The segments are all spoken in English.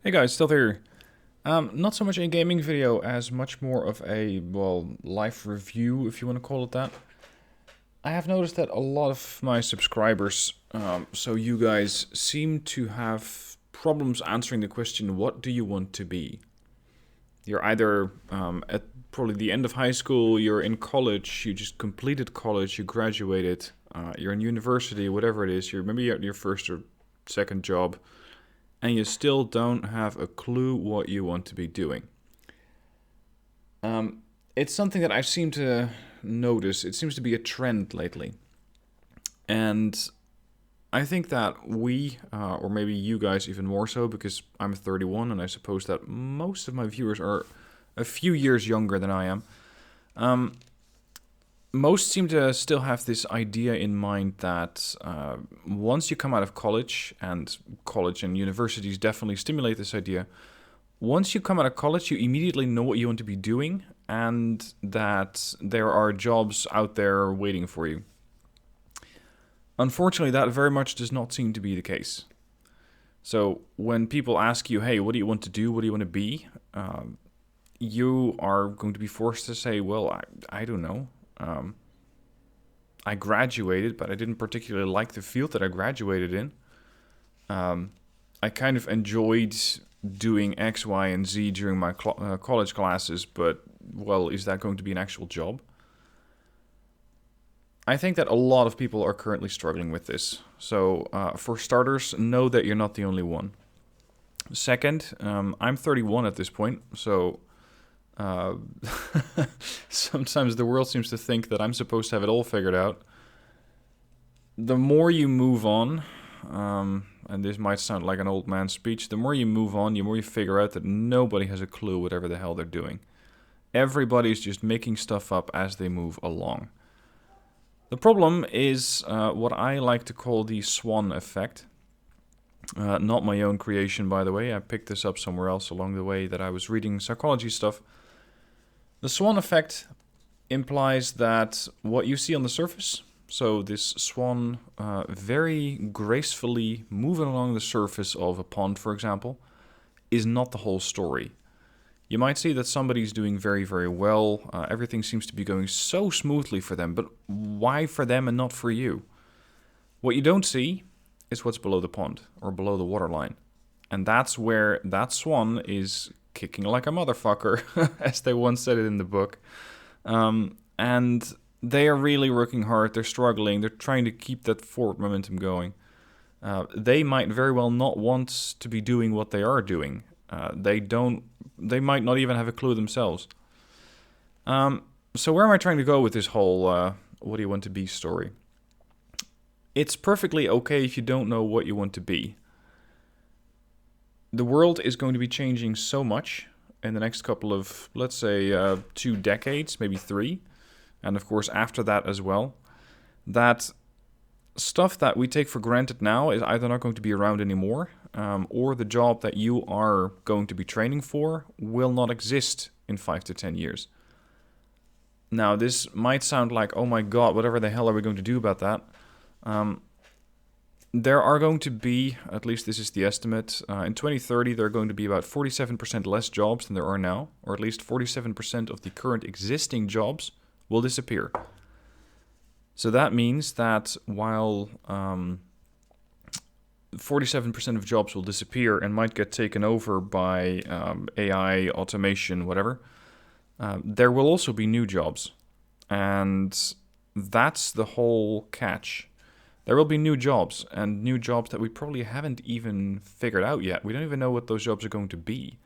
Hey guys, still here. Not so much a gaming video as much more of a, well, life review, if you want to call it that. I have noticed that a lot of my subscribers, so you guys, seem to have problems answering the question, what do you want to be? You're either at probably the end of high school, you're in college, you just completed college, you graduated, you're in university, whatever it is, you're maybe at your first or second job, and you still don't have a clue what you want to be doing. It's something that I seem to notice. It seems to be a trend lately. And I think that we, or maybe you guys even more so, because I'm 31 and I suppose that most of my viewers are a few years younger than I am. Most seem to still have this idea in mind that once you come out of college and universities definitely stimulate this idea, once you come out of college, you immediately know what you want to be doing and that there are jobs out there waiting for you. Unfortunately, that very much does not seem to be the case. So when people ask you, hey, what do you want to do? What do you want to be? You are going to be forced to say, well, I don't know. I graduated, but I didn't particularly like the field that I graduated in. I kind of enjoyed doing X, Y, and Z during my college classes, but, well, is that going to be an actual job? I think that a lot of people are currently struggling with this. So, for starters, know that you're not the only one. Second, I'm 31 at this point, so sometimes the world seems to think that I'm supposed to have it all figured out. The more you move on, and this might sound like an old man's speech, the more you move on, the more you figure out that nobody has a clue whatever the hell they're doing. Everybody's just making stuff up as they move along. The problem is what I like to call the swan effect. Not my own creation, by the way. I picked this up somewhere else along the way that I was reading psychology stuff. The swan effect implies that what you see on the surface, so this swan very gracefully moving along the surface of a pond, for example, is not the whole story. You might see that somebody's doing very, very well. Everything seems to be going so smoothly for them, but why for them and not for you? What you don't see is what's below the pond or below the waterline. And that's where that swan is kicking like a motherfucker, as they once said it in the book. And they are really working hard. They're struggling. They're trying to keep that forward momentum going. They might very well not want to be doing what they are doing. They might not even have a clue themselves. So where am I trying to go with this whole what do you want to be story? It's perfectly okay if you don't know what you want to be. The world is going to be changing so much in the next couple of, let's say, 2 decades, maybe 3, and of course after that as well, that stuff that we take for granted now is either not going to be around anymore, or the job that you are going to be training for will not exist in 5 to 10 years. Now, this might sound like, oh my god, whatever the hell are we going to do about that? There are going to be, at least this is the estimate, in 2030 there are going to be about 47% less jobs than there are now, or at least 47% of the current existing jobs will disappear. So that means that while 47% of jobs will disappear and might get taken over by AI, automation, whatever, there will also be new jobs. And that's the whole catch. There will be new jobs, and new jobs that we probably haven't even figured out yet. We don't even know what those jobs are going to be.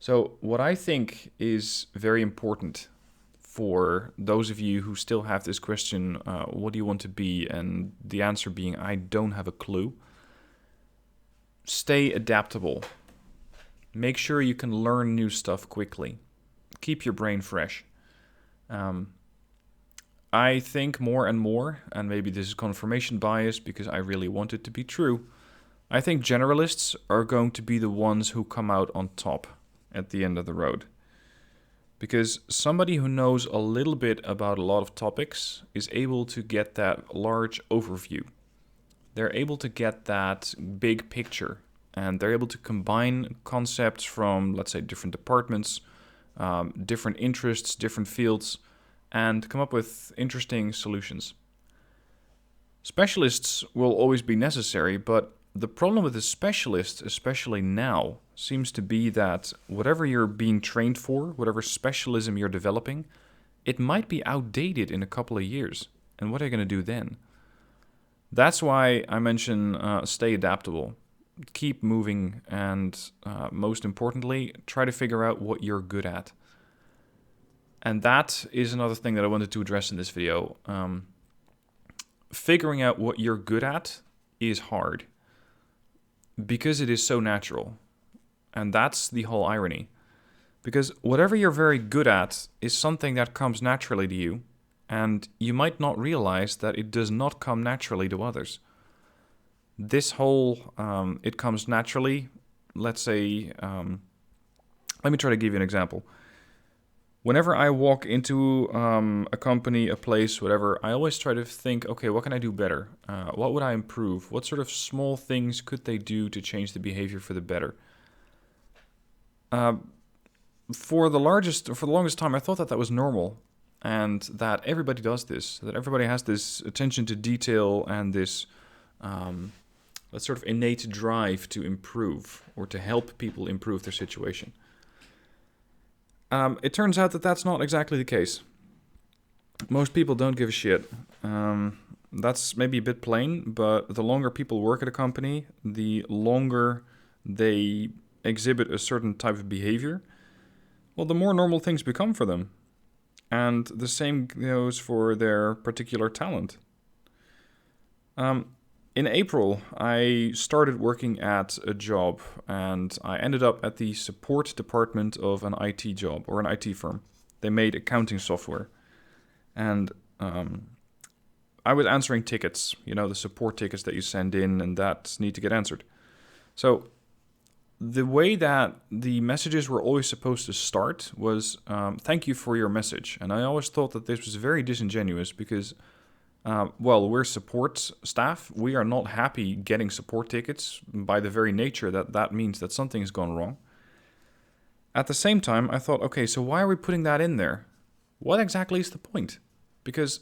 So what I think is very important for those of you who still have this question, what do you want to be? And the answer being, I don't have a clue. Stay adaptable. Make sure you can learn new stuff quickly. Keep your brain fresh. I think more and more, and maybe this is confirmation bias because I really want it to be true, I think generalists are going to be the ones who come out on top at the end of the road. Because somebody who knows a little bit about a lot of topics is able to get that large overview. They're able to get that big picture And they're able to combine concepts from, let's say, different departments, different interests, different fields, and come up with interesting solutions. Specialists will always be necessary, but the problem with the specialist, especially now, seems to be that whatever you're being trained for, whatever specialism you're developing, it might be outdated in a couple of years. And what are you going to do then? That's why I mention stay adaptable. Keep moving, and most importantly, try to figure out what you're good at. And that is another thing that I wanted to address in this video. Figuring out what you're good at is hard because it is so natural. And that's the whole irony. Because whatever you're very good at is something that comes naturally to you, and you might not realize that it does not come naturally to others. This whole, it comes naturally, let's say, let me try to give you an example. Whenever I walk into a company, a place, whatever, I always try to think, okay, what can I do better? What would I improve? What sort of small things could they do to change the behavior for the better? For the longest time, I thought that was normal, and that everybody does this, that everybody has this attention to detail and this that sort of innate drive to improve or to help people improve their situation. It turns out that that's not exactly the case. Most people don't give a shit. That's maybe a bit plain, but the longer people work at a company, the longer they exhibit a certain type of behavior, well, the more normal things become for them. And the same goes for their particular talent. In April, I started working at a job, and I ended up at the support department of an IT job, or an IT firm. They made accounting software. And I was answering tickets, the support tickets that you send in and that need to get answered. So the way that the messages were always supposed to start was, thank you for your message. And I always thought that this was very disingenuous because we're support staff. We are not happy getting support tickets by the very nature that means that something has gone wrong. At the same time, I thought, okay, so why are we putting that in there? What exactly is the point? Because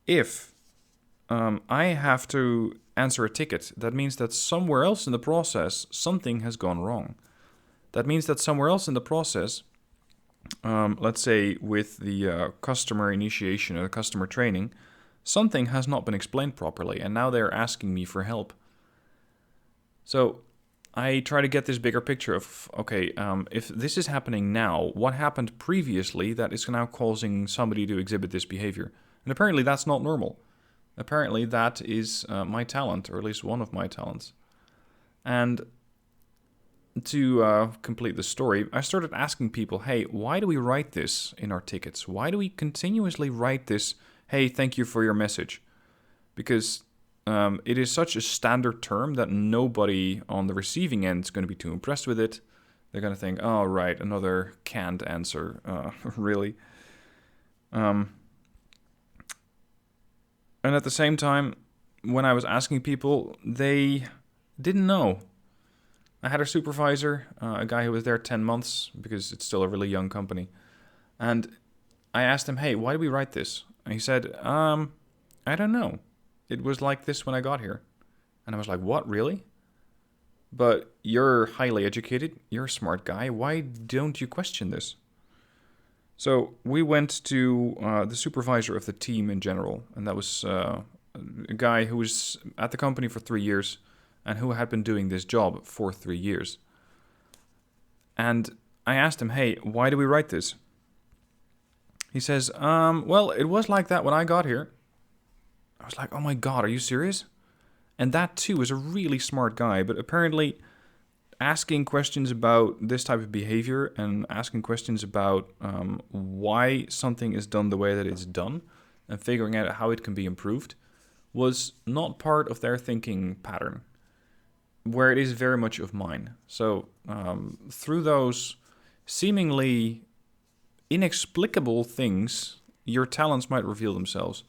if I have to answer a ticket, that means that somewhere else in the process, something has gone wrong. That means that somewhere else in the process, let's say with the customer initiation or the customer training, something has not been explained properly, and now they're asking me for help. So I try to get this bigger picture of, okay, if this is happening now, what happened previously that is now causing somebody to exhibit this behavior? And apparently that's not normal. Apparently that is my talent, or at least one of my talents. And to complete the story, I started asking people, hey, why do we write this in our tickets? Why do we continuously write this, hey, thank you for your message? Because it is such a standard term that nobody on the receiving end is going to be too impressed with it. They're going to think, oh, right, another canned answer. Really? And at the same time, when I was asking people, they didn't know. I had a supervisor, a guy who was there 10 months, because it's still a really young company. And I asked him, hey, why do we write this? And he said, I don't know. It was like this when I got here. And I was like, what, really? But you're highly educated. You're a smart guy. Why don't you question this? So we went to the supervisor of the team in general. And that was a guy who was at the company for 3 years and who had been doing this job for 3 years. And I asked him, hey, why do we write this? He says, well, it was like that when I got here. I was like, oh my God, are you serious? And that too is a really smart guy, but apparently asking questions about this type of behavior and asking questions about why something is done the way that it's done and figuring out how it can be improved was not part of their thinking pattern, where it is very much of mine. So through those seemingly inexplicable things, your talents might reveal themselves.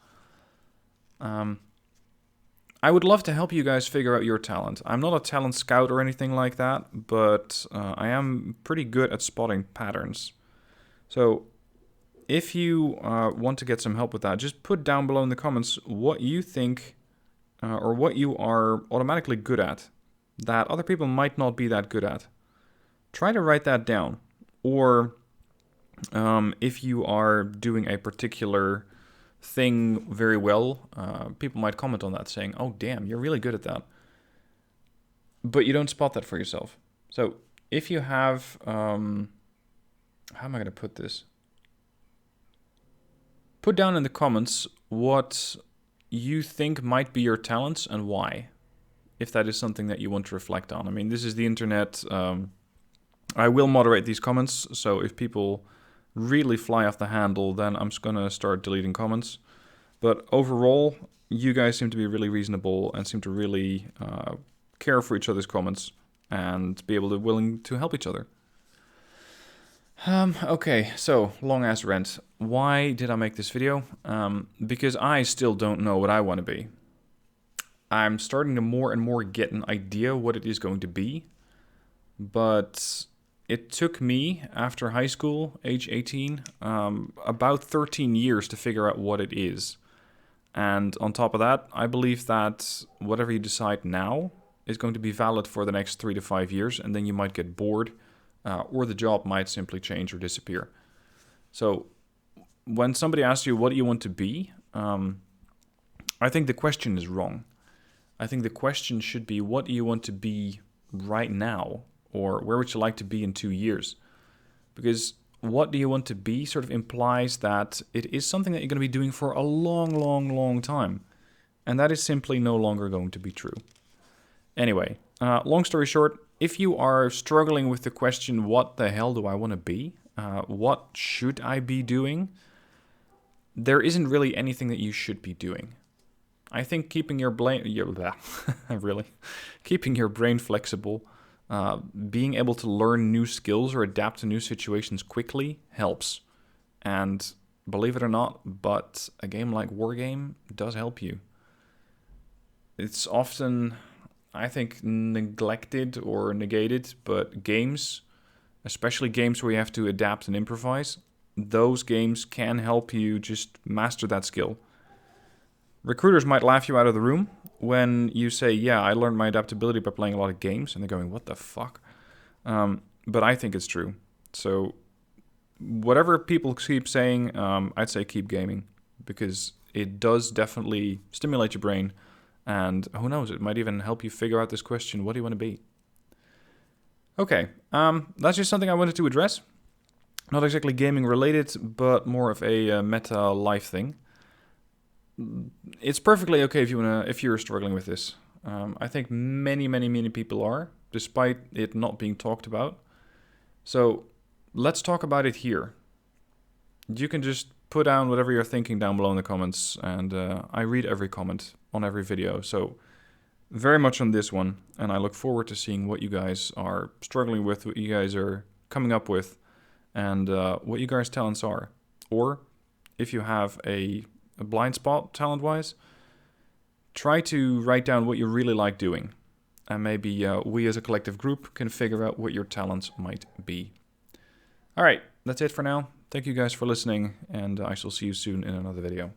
I would love to help you guys figure out your talent. I'm not a talent scout or anything like that, but I am pretty good at spotting patterns. So if you want to get some help with that, just put down below in the comments what you think or what you are automatically good at that other people might not be that good at. Try to write that down. Or if you are doing a particular thing very well, people might comment on that saying, oh damn, you're really good at that. But you don't spot that for yourself. So if you have, how am I going to put this? Put down in the comments what you think might be your talents and why, if that is something that you want to reflect on. I mean, this is the internet. I will moderate these comments, so if people really fly off the handle, then I'm just going to start deleting comments. But overall, you guys seem to be really reasonable and seem to really care for each other's comments and be willing to help each other. Okay, so long ass rant. Why did I make this video? Because I still don't know what I want to be. I'm starting to more and more get an idea what it is going to be, but it took me, after high school, age 18, about 13 years to figure out what it is. And on top of that, I believe that whatever you decide now is going to be valid for the next 3 to 5 years, and then you might get bored, or the job might simply change or disappear. So when somebody asks you, what do you want to be? I think the question is wrong. I think the question should be, what do you want to be right now? Or where would you like to be in 2 years? Because what do you want to be sort of implies that it is something that you're going to be doing for a long, long, long time. And that is simply no longer going to be true. Anyway, long story short, if you are struggling with the question, what the hell do I want to be? What should I be doing? There isn't really anything that you should be doing. I think keeping your keeping your brain flexible, being able to learn new skills or adapt to new situations quickly helps. And believe it or not, but a game like Wargame does help you. It's often, I think, neglected or negated, but games, especially games where you have to adapt and improvise, those games can help you just master that skill. Recruiters might laugh you out of the room when you say, yeah, I learned my adaptability by playing a lot of games. And they're going, what the fuck? But I think it's true. So whatever people keep saying, I'd say keep gaming. Because it does definitely stimulate your brain. And who knows, it might even help you figure out this question, what do you want to be? Okay, that's just something I wanted to address. Not exactly gaming related, but more of a meta life thing. It's perfectly okay if you're struggling with this. I think many people are, despite it not being talked about. So let's talk about it here. You can just put down whatever you're thinking down below in the comments, and I read every comment on every video. So very much on this one, and I look forward to seeing what you guys are struggling with, what you guys are coming up with, and what you guys' talents are. Or if you have a blind spot talent-wise, try to write down what you really like doing. And maybe we as a collective group can figure out what your talents might be. All right, that's it for now. Thank you guys for listening, and I shall see you soon in another video.